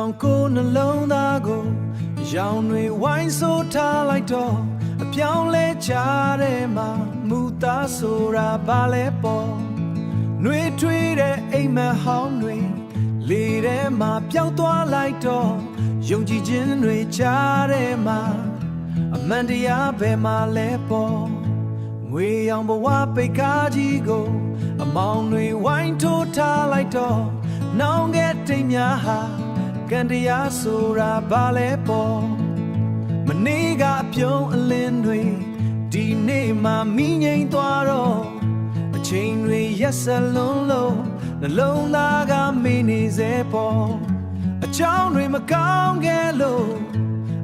င်ကိုနှလုံးသားကိုရောင်တွေဝိုင်းဆိုးထားလိုက်တော့အပြောင်းလဲကြတဲ့မှာမူသားဆိုတာဘာလဲပေါ့နှွေးထွေးတဲ့အိမ်မက်ဟောင်းတွေလေထဲမှာပျောက်သွားလိုက်တော့ယုံကြည်ခြင်းတွေကြားထဲမှာအမှန်တရားပဲမှာလဲပေါ့ငွေရောင်ဘဝပိတ်ကားကြီးကိုအမောင်တွေဝိုင်းထိုးထားလိုက်တော့နောင်ခဲ့တိမ်များဟာကံတရားဆိုတာဘာလဲပေါ့မနေ့ကအပြုံးအလင်းတွေဒီနေ့မှမိငိမ့်သွားတော့အချိန်တွေရက်ဆက်လွန်းလို့နှလုံးသားကမေ့နေစေပေါ့အကြောင်းတွေမကောင်းခဲ့လို့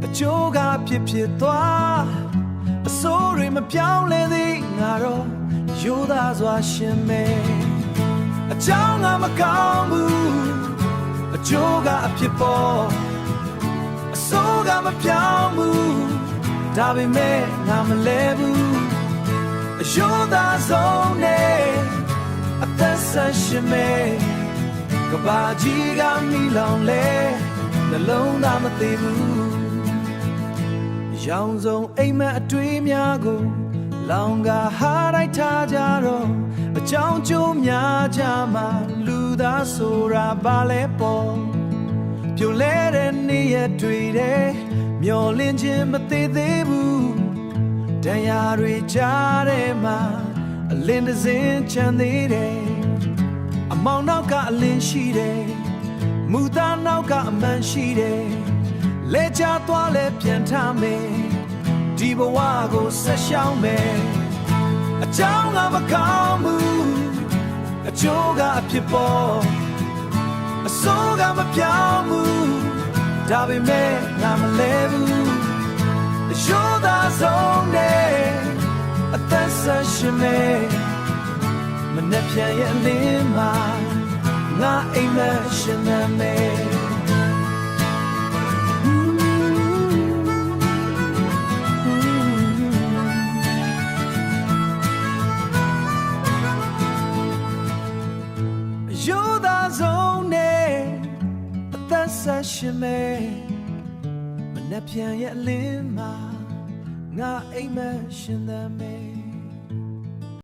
အချိုးကဖြစ်သွားအဆိုးတွေမပြောင်းလဲသေးငါတော့ရိုးသားစွာရှင်မယ်အကြောင်းကမကောင်းဘူးအချိုးကအဖြစ်ပေါ်အဆိုးကမပြောင်းဘူးဒါပေမဲ့ငါမလဲဘူးအရိုးသားဆုံးနဲ့အသက်ဆက်ရှင်မယ်ကဘာကြီးကမိလောင်လဲနှလုံးသားမသေးဘူးရောင်စုံအိမ်မက်အတွေ့များကိုလောင်ကဟာလိုက်ထားကြတော့အကြောင်းကျိုးများကြမှာလူသားဆိုတာဘာလဲပေါ့ပြိုလဲတဲ့နေ့ရက်တွေတဲ့မျောလင်းခြင်းမသေးသေးဘူးတရားတွေကြားထဲမှာအလင်းတစင်းချမ်းသေးတယ်အမောင်နောက်ကအလင်းရှိတယ်မူသားနောက်ကအမှန်ရှိတယ်လဲချသွားလဲပြန်ထားမယ်ဒီဘဝကိုဆက်ရှောင်းမယ်အကြောင်းကမကောင်းဘူးအချိုးကအဖြစ်ပေါ်အဆိုးကမပြောင်းဘူးဒါပေမဲ့ငါမလဲဘူးအရိုးသားဆုံးနဲ့အသက်ဆက်ရှင်မယ်မနဲ့ပြန်ရဲ့အလင်းမှာငါအိမ်မက်ရှင်နေမယ်ရိုးသားဆုံးနဲ့အသက်ဆက်ရှင်မယ်မနဲ့ပြန်ရဲ့အလင်းမှာငါအိမ်မက်ရှင်နေမယ်